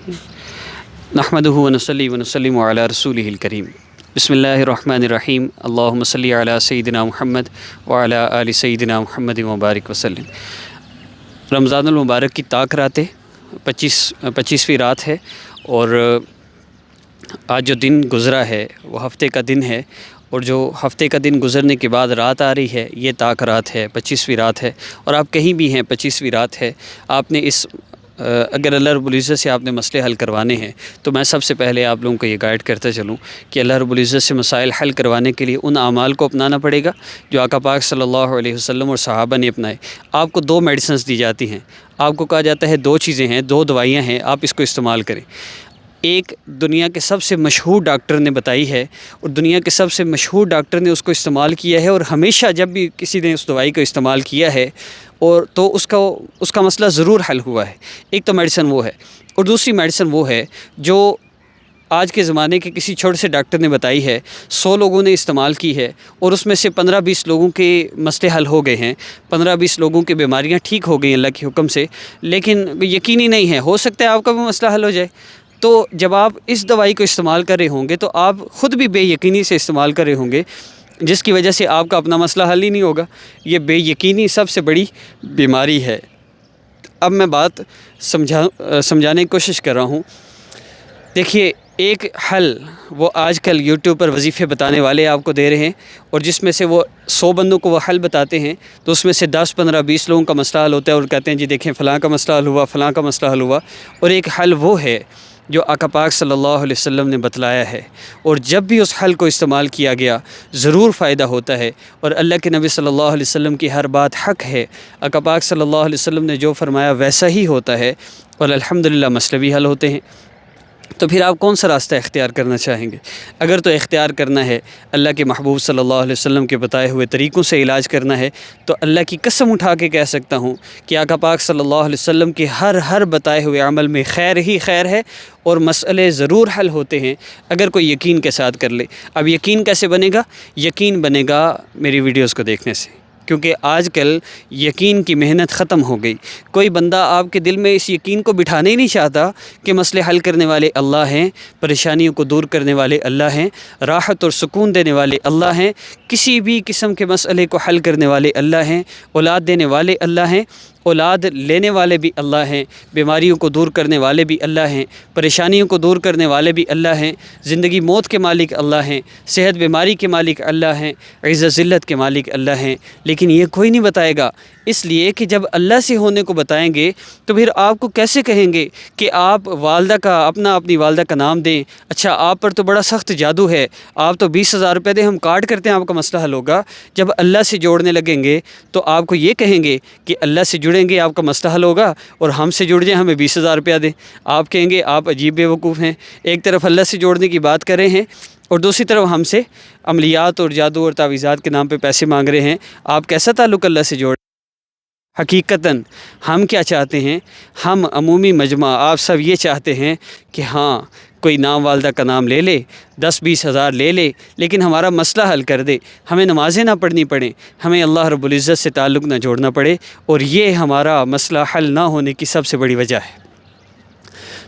نحمدہ ونصلی ونسلم علی رسولہ الکریم بسم اللہ الرحمن الرحیم اللہم صلی علی سیدنا محمد وعلی آل سیدنا محمد مبارک وسلم۔ رمضان المبارک کی طاق راتیں 25ویں رات ہے، اور آج جو دن گزرا ہے وہ ہفتے کا دن ہے، اور جو ہفتے کا دن گزرنے کے بعد رات آ رہی ہے یہ طاق رات ہے، 25ویں رات ہے، اور آپ کہیں بھی ہیں 25ویں رات ہے۔ آپ نے اگر اللہ رب العزت سے آپ نے مسئلے حل کروانے ہیں تو میں سب سے پہلے آپ لوگوں کو یہ گائیڈ کرتا چلوں کہ اللہ رب العزت سے مسائل حل کروانے کے لیے ان اعمال کو اپنانا پڑے گا جو آقا پاک صلی اللہ علیہ وسلم اور صحابہ نے اپنائے۔ آپ کو 2 میڈیسنز دی جاتی ہیں، آپ کو کہا جاتا ہے 2 چیزیں ہیں، 2 دوائیاں ہیں، آپ اس کو استعمال کریں۔ ایک دنیا کے سب سے مشہور ڈاکٹر نے بتائی ہے، اور دنیا کے سب سے مشہور ڈاکٹر نے اس کو استعمال کیا ہے، اور ہمیشہ جب بھی کسی نے اس دوائی کو استعمال کیا ہے اور تو اس کا مسئلہ ضرور حل ہوا ہے۔ ایک تو میڈیسن وہ ہے، اور دوسری میڈیسن وہ ہے جو آج کے زمانے کے کسی چھوٹے سے ڈاکٹر نے بتائی ہے، 100 لوگوں نے استعمال کی ہے، اور اس میں سے 15-20 لوگوں کے مسئلے حل ہو گئے ہیں، 15-20 لوگوں کی بیماریاں ٹھیک ہو گئی اللہ کے حکم سے، لیکن یقینی نہیں ہے، ہو سکتا ہے آپ کا بھی مسئلہ حل ہو جائے۔ تو جب آپ اس دوائی کو استعمال کر رہے ہوں گے تو آپ خود بھی بے یقینی سے استعمال کر رہے ہوں گے، جس کی وجہ سے آپ کا اپنا مسئلہ حل ہی نہیں ہوگا۔ یہ بے یقینی سب سے بڑی بیماری ہے۔ اب میں بات سمجھانے کی کوشش کر رہا ہوں۔ دیکھیے، ایک حل وہ آج کل یوٹیوب پر وظیفے بتانے والے آپ کو دے رہے ہیں، اور جس میں سے وہ 100 بندوں کو وہ حل بتاتے ہیں تو اس میں سے 10 15 20 لوگوں کا مسئلہ حل ہوتا ہے، اور کہتے ہیں جی دیکھیں فلاں کا مسئلہ حل ہوا، فلاں کا مسئلہ حل ہوا۔ اور ایک حل وہ ہے جو آقا پاک صلی اللہ علیہ وسلم نے بتلایا ہے، اور جب بھی اس حل کو استعمال کیا گیا ضرور فائدہ ہوتا ہے، اور اللہ کے نبی صلی اللہ علیہ وسلم کی ہر بات حق ہے۔ آقا پاک صلی اللہ علیہ وسلم نے جو فرمایا ویسا ہی ہوتا ہے، اور الحمدللہ مسئلے بھی حل ہوتے ہیں۔ تو پھر آپ کون سا راستہ اختیار کرنا چاہیں گے؟ اگر تو اختیار کرنا ہے اللہ کے محبوب صلی اللہ علیہ وسلم کے بتائے ہوئے طریقوں سے علاج کرنا ہے، تو اللہ کی قسم اٹھا کے کہہ سکتا ہوں کہ آقا پاک صلی اللہ علیہ وسلم کے ہر بتائے ہوئے عمل میں خیر ہی خیر ہے، اور مسئلے ضرور حل ہوتے ہیں اگر کوئی یقین کے ساتھ کر لے۔ اب یقین کیسے بنے گا؟ یقین بنے گا میری ویڈیوز کو دیکھنے سے، کیونکہ آج کل یقین کی محنت ختم ہو گئی۔ کوئی بندہ آپ کے دل میں اس یقین کو بٹھانا ہی نہیں چاہتا کہ مسئلے حل کرنے والے اللہ ہیں، پریشانیوں کو دور کرنے والے اللہ ہیں، راحت اور سکون دینے والے اللہ ہیں، کسی بھی قسم کے مسئلے کو حل کرنے والے اللہ ہیں، اولاد دینے والے اللہ ہیں، اولاد لینے والے بھی اللہ ہیں، بیماریوں کو دور کرنے والے بھی اللہ ہیں، پریشانیوں کو دور کرنے والے بھی اللہ ہیں، زندگی موت کے مالک اللہ ہیں، صحت بیماری کے مالک اللہ ہیں، عزت ذلت کے مالک اللہ ہیں۔ لیکن یہ کوئی نہیں بتائے گا، اس لیے کہ جب اللہ سے ہونے کو بتائیں گے تو پھر آپ کو کیسے کہیں گے کہ آپ اپنی والدہ کا نام دیں؟ اچھا آپ پر تو بڑا سخت جادو ہے، آپ تو 20,000 روپے دیں، ہم کارڈ کرتے ہیں آپ کا مسئلہ حل ہوگا۔ جب اللہ سے جوڑنے لگیں گے تو آپ کو یہ کہیں گے کہ اللہ سے جڑیں گے آپ کا مسئلہ حل ہوگا، اور ہم سے جڑ جائیں ہمیں 20,000 روپیہ دیں۔ آپ کہیں گے آپ عجیب بیوقوف ہیں، ایک طرف اللہ سے جوڑنے کی بات کر رہے ہیں اور دوسری طرف ہم سے عملیات اور جادو اور تعویذات کے نام پہ پیسے مانگ رہے ہیں۔ آپ کیسا تعلق اللہ سے جوڑ؟ حقیقتاً ہم کیا چاہتے ہیں؟ ہم عمومی مجمع آپ سب یہ چاہتے ہیں کہ ہاں کوئی نام والدہ کا نام لے لے، 10-20 ہزار لے لے، لیکن ہمارا مسئلہ حل کر دے، ہمیں نمازیں نہ پڑھنی پڑیں، ہمیں اللہ رب العزت سے تعلق نہ جوڑنا پڑے، اور یہ ہمارا مسئلہ حل نہ ہونے کی سب سے بڑی وجہ ہے۔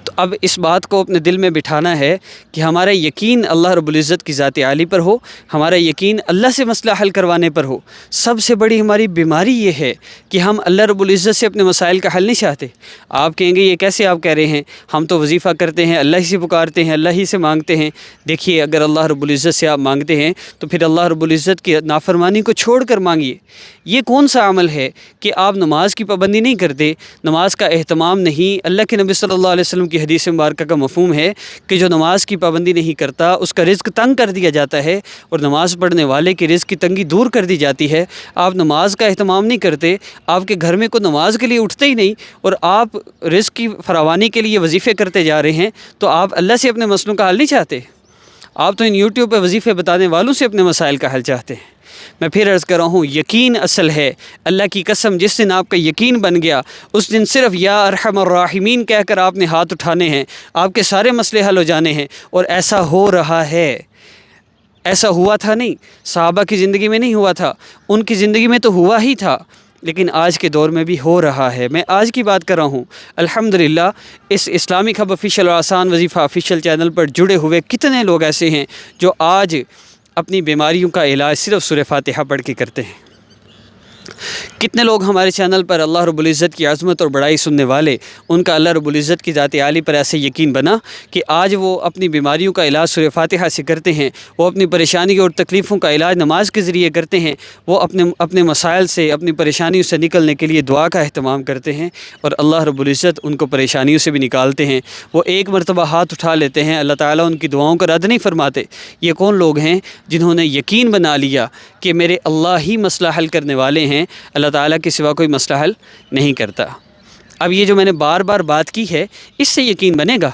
تو اب اس بات کو اپنے دل میں بٹھانا ہے کہ ہمارا یقین اللہ رب العزت کی ذات عالی پر ہو، ہمارا یقین اللہ سے مسئلہ حل کروانے پر ہو۔ سب سے بڑی ہماری بیماری یہ ہے کہ ہم اللہ رب العزت سے اپنے مسائل کا حل نہیں چاہتے۔ آپ کہیں گے یہ کیسے آپ کہہ رہے ہیں؟ ہم تو وظیفہ کرتے ہیں، اللہ ہی سے پکارتے ہیں، اللہ ہی سے مانگتے ہیں۔ دیکھیے اگر اللہ رب العزت سے آپ مانگتے ہیں تو پھر اللہ رب العزت کی نافرمانی کو چھوڑ کر مانگیے۔ یہ کون سا عمل ہے کہ آپ نماز کی پابندی نہیں کرتے، نماز کا اہتمام نہیں؟ اللہ کے نبی صلی اللہ علیہ وسلم کی حدیث مبارکہ کا مفہوم ہے کہ جو نماز کی پابندی نہیں کرتا اس کا رزق تنگ کر دیا جاتا ہے، اور نماز پڑھنے والے کی رزق کی تنگی دور کر دی جاتی ہے۔ آپ نماز کا اہتمام نہیں کرتے، آپ کے گھر میں کوئی نماز کے لیے اٹھتے ہی نہیں، اور آپ رزق کی فراوانی کے لیے وظیفے کرتے جا رہے ہیں، تو آپ اللہ سے اپنے مسئلوں کا حل نہیں چاہتے، آپ تو ان یوٹیوب پہ وظیفے بتانے والوں سے اپنے مسائل کا حل چاہتے ہیں۔ میں پھر عرض کر رہا ہوں، یقین اصل ہے۔ اللہ کی قسم جس دن آپ کا یقین بن گیا اس دن صرف یا ارحم الراحمین کہہ کر آپ نے ہاتھ اٹھانے ہیں، آپ کے سارے مسئلے حل ہو جانے ہیں، اور ایسا ہو رہا ہے۔ ایسا ہوا تھا نہیں، صحابہ کی زندگی میں نہیں ہوا تھا، ان کی زندگی میں تو ہوا ہی تھا۔ لیکن آج کے دور میں بھی ہو رہا ہے۔ میں آج کی بات کر رہا ہوں، الحمدللہ اس اسلامک ہب آفیشیل اور آسان وظیفہ آفیشیل چینل پر جڑے ہوئے کتنے لوگ ایسے ہیں جو آج اپنی بیماریوں کا علاج صرف سورہ فاتحہ پڑھ کے کرتے ہیں۔ کتنے لوگ ہمارے چینل پر اللہ رب العزت کی عظمت اور بڑائی سننے والے، ان کا اللہ رب العزت کی ذات عالی پر ایسے یقین بنا کہ آج وہ اپنی بیماریوں کا علاج سورہ فاتحہ سے کرتے ہیں، وہ اپنی پریشانی اور تکلیفوں کا علاج نماز کے ذریعے کرتے ہیں، وہ اپنے مسائل سے، اپنی پریشانیوں سے نکلنے کے لیے دعا کا اہتمام کرتے ہیں، اور اللہ رب العزت ان کو پریشانیوں سے بھی نکالتے ہیں۔ وہ ایک مرتبہ ہاتھ اٹھا لیتے ہیں، اللہ تعالیٰ ان کی دعاؤں کو رد نہیں فرماتے۔ یہ کون لوگ ہیں؟ جنہوں نے یقین بنا لیا کہ میرے اللہ ہی مسئلہ حل کرنے والے ہیں، اللہ تعالیٰ کے سوا کوئی مسئلہ حل نہیں کرتا۔ اب یہ جو میں نے بار بار بات کی ہے، اس سے یقین بنے گا۔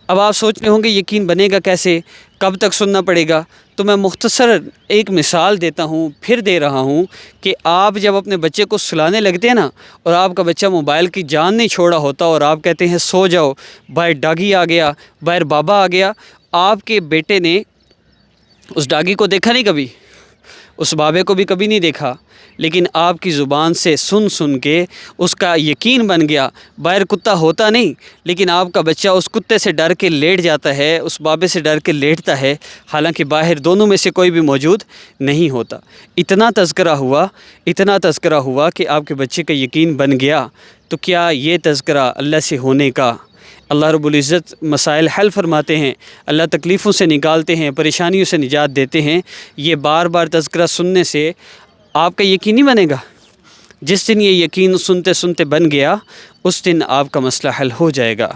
اب آپ سوچ رہے ہوں گے یقین بنے گا کیسے، کب تک سننا پڑے گا؟ تو میں مختصر ایک مثال دیتا ہوں، پھر دے رہا ہوں کہ آپ جب اپنے بچے کو سلانے لگتے ہیں نا، اور آپ کا بچہ موبائل کی جان نہیں چھوڑا ہوتا اور آپ کہتے ہیں سو جاؤ، باہر ڈاگی آ گیا، باہر بابا آ گیا، آپ کے بیٹے نے اس ڈاگی کو دیکھا نہیں کبھی، اس بابے کو بھی کبھی نہیں دیکھا، لیکن آپ کی زبان سے سن سن کے اس کا یقین بن گیا۔ باہر کتا ہوتا نہیں، لیکن آپ کا بچہ اس کتے سے ڈر کے لیٹ جاتا ہے، اس بابے سے ڈر کے لیٹتا ہے، حالانکہ باہر دونوں میں سے کوئی بھی موجود نہیں ہوتا۔ اتنا تذکرہ ہوا کہ آپ کے بچے کا یقین بن گیا۔ تو کیا یہ تذکرہ اللہ سے ہونے کا، اللہ رب العزت مسائل حل فرماتے ہیں، اللہ تکلیفوں سے نکالتے ہیں، پریشانیوں سے نجات دیتے ہیں، یہ بار بار تذکرہ سننے سے آپ کا یقین نہیں بنے گا؟ جس دن یہ یقین سنتے سنتے بن گیا، اس دن آپ کا مسئلہ حل ہو جائے گا۔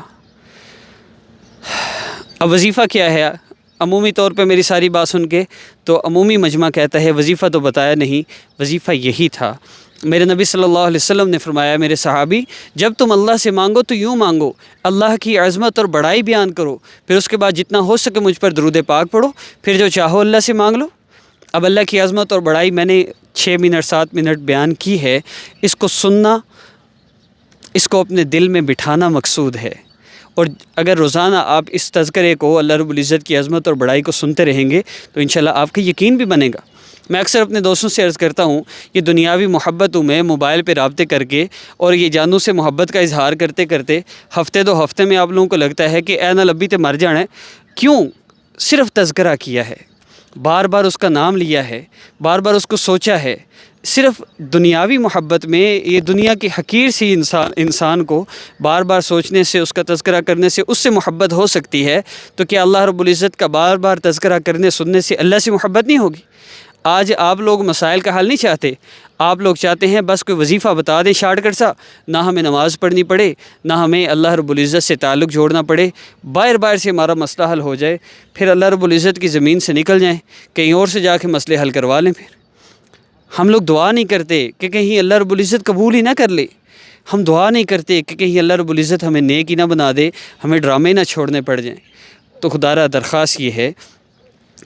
اب وظیفہ کیا ہے؟ عمومی طور پہ میری ساری بات سن کے تو عمومی مجمع کہتا ہے وظیفہ تو بتایا نہیں، وظیفہ یہی تھا۔ میرے نبی صلی اللہ علیہ وسلم نے فرمایا، میرے صحابی جب تم اللہ سے مانگو تو یوں مانگو، اللہ کی عظمت اور بڑائی بیان کرو، پھر اس کے بعد جتنا ہو سکے مجھ پر درود پاک پڑھو، پھر جو چاہو اللہ سے مانگ لو۔ اب اللہ کی عظمت اور بڑائی میں نے 6 منٹ 7 منٹ بیان کی ہے، اس کو سننا، اس کو اپنے دل میں بٹھانا مقصود ہے۔ اور اگر روزانہ آپ اس تذکرے کو، اللہ رب العزت کی عظمت اور بڑائی کو سنتے رہیں گے تو انشاءاللہ آپ کا یقین بھی بنے گا۔ میں اکثر اپنے دوستوں سے عرض کرتا ہوں، یہ دنیاوی محبتوں میں موبائل پہ رابطے کر کے اور یہ جانوں سے محبت کا اظہار کرتے کرتے ہفتے 2 ہفتے میں آپ لوگوں کو لگتا ہے کہ اے نہ لبی تے مر جانا ہے۔ کیوں؟ صرف تذکرہ کیا ہے، بار بار اس کا نام لیا ہے، بار بار اس کو سوچا ہے۔ صرف دنیاوی محبت میں، یہ دنیا کی حقیر سی انسان کو بار بار سوچنے سے، اس کا تذکرہ کرنے سے اس سے محبت ہو سکتی ہے، تو کیا اللہ رب العزت کا بار بار تذکرہ کرنے سننے سے اللہ سے محبت نہیں ہوگی؟ آج آپ لوگ مسائل کا حل نہیں چاہتے، آپ لوگ چاہتے ہیں بس کوئی وظیفہ بتا دیں شارٹ کٹ سا، نہ ہمیں نماز پڑھنی پڑے، نہ ہمیں اللہ رب العزت سے تعلق جوڑنا پڑے، باہر سے ہمارا مسئلہ حل ہو جائے، پھر اللہ رب العزت کی زمین سے نکل جائیں، کہیں اور سے جا کے مسئلے حل کروا لیں۔ پھر ہم لوگ دعا نہیں کرتے کہ کہیں اللہ رب العزت قبول ہی نہ کر لے، ہم دعا نہیں کرتے کہ کہیں اللہ رب العزت ہمیں نیک ہی نہ بنا دے، ہمیں ڈرامے نہ چھوڑنے پڑ جائیں۔ تو خدا را درخواست یہ ہے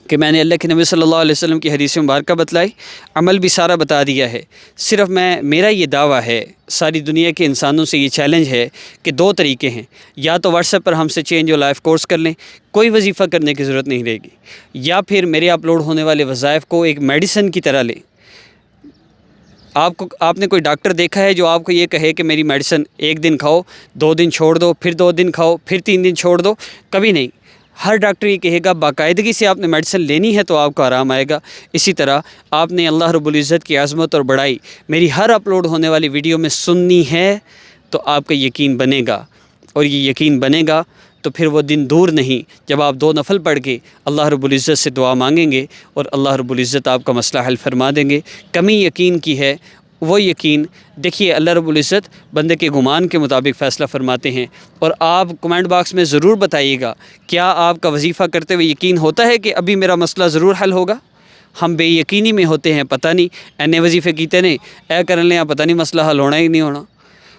کہ میں نے اللہ کے نبی صلی اللہ علیہ وسلم کی حدیث مبارکہ بتلائی، عمل بھی سارا بتا دیا ہے۔ صرف میرا یہ دعویٰ ہے، ساری دنیا کے انسانوں سے یہ چیلنج ہے کہ 2 طریقے ہیں، یا تو واٹس ایپ پر ہم سے چینج اور لائف کورس کر لیں، کوئی وظیفہ کرنے کی ضرورت نہیں رہے گی، یا پھر میرے اپلوڈ ہونے والے وظائف کو ایک میڈیسن کی طرح لیں۔ آپ نے کوئی ڈاکٹر دیکھا ہے جو آپ کو یہ کہے کہ میری میڈیسن 1 دن کھاؤ، 2 دن چھوڑ دو، پھر 2 دن کھاؤ، پھر 3 دن چھوڑ دو؟ کبھی نہیں۔ ہر ڈاکٹر یہ کہے گا باقاعدگی سے آپ نے میڈیسن لینی ہے تو آپ کو آرام آئے گا۔ اسی طرح آپ نے اللہ رب العزت کی عظمت اور بڑائی میری ہر اپلوڈ ہونے والی ویڈیو میں سننی ہے تو آپ کا یقین بنے گا، اور یہ یقین بنے گا تو پھر وہ دن دور نہیں جب آپ 2 نفل پڑھ کے اللہ رب العزت سے دعا مانگیں گے اور اللہ رب العزت آپ کا مسئلہ حل فرما دیں گے۔ کمی یقین کی ہے، وہ یقین دیکھیے اللہ رب العزت بندے کے گمان کے مطابق فیصلہ فرماتے ہیں۔ اور آپ کمنٹ باکس میں ضرور بتائیے گا، کیا آپ کا وظیفہ کرتے ہوئے یقین ہوتا ہے کہ ابھی میرا مسئلہ ضرور حل ہوگا؟ ہم بے یقینی میں ہوتے ہیں، پتہ نہیں اینے وظیفے کیتے نہیں، اے کر لیں، پتہ نہیں مسئلہ حل ہونا ہی نہیں ہونا،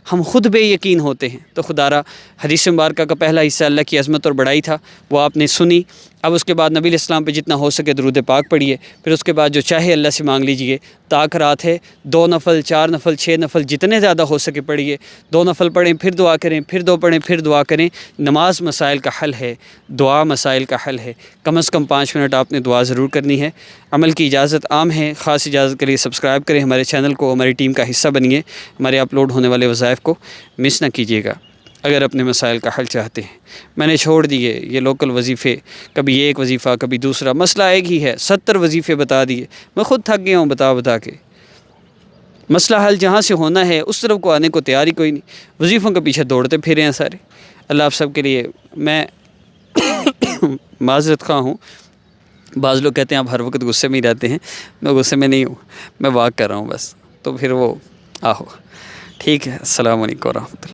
ہم خود بے یقین ہوتے ہیں۔ تو خدا را حدیث مبارکہ کا پہلا حصہ اللہ کی عظمت اور بڑائی تھا، وہ آپ نے سنی، اب اس کے بعد نبی علیہ السلام پہ جتنا ہو سکے درود پاک پڑھیے، پھر اس کے بعد جو چاہے اللہ سے مانگ لیجئے۔ طاق رات ہے، 2 نفل 4 نفل 6 نفل جتنے زیادہ ہو سکے پڑھیے، 2 نفل پڑھیں پھر دعا کریں، پھر 2 پڑھیں پھر دعا کریں۔ نماز مسائل کا حل ہے، دعا مسائل کا حل ہے، کم از کم 5 منٹ آپ نے دعا ضرور کرنی ہے۔ عمل کی اجازت عام ہے، خاص اجازت کے لیے سبسکرائب کریں ہمارے چینل کو، ہماری ٹیم کا حصہ بنیے، ہمارے اپلوڈ ہونے والے وظائف کو مس نہ کیجیے گا اگر اپنے مسائل کا حل چاہتے ہیں۔ میں نے چھوڑ دیے یہ لوکل وظیفے، کبھی ایک وظیفہ کبھی دوسرا، مسئلہ ایک ہی ہے، 70 وظیفے بتا دیے، میں خود تھک گیا ہوں بتا کے۔ مسئلہ حل جہاں سے ہونا ہے اس طرف کو آنے کو تیاری کوئی نہیں، وظیفوں کے پیچھے دوڑتے پھرے ہیں سارے۔ اللہ آپ سب کے لیے، میں معذرت خواہ ہوں، بعض لوگ کہتے ہیں آپ ہر وقت غصے میں ہی رہتے ہیں، میں غصے میں نہیں ہوں، میں واک کر رہا ہوں بس، تو پھر وہ ٹھیک ہے۔ السلام علیکم ورحمۃ اللہ۔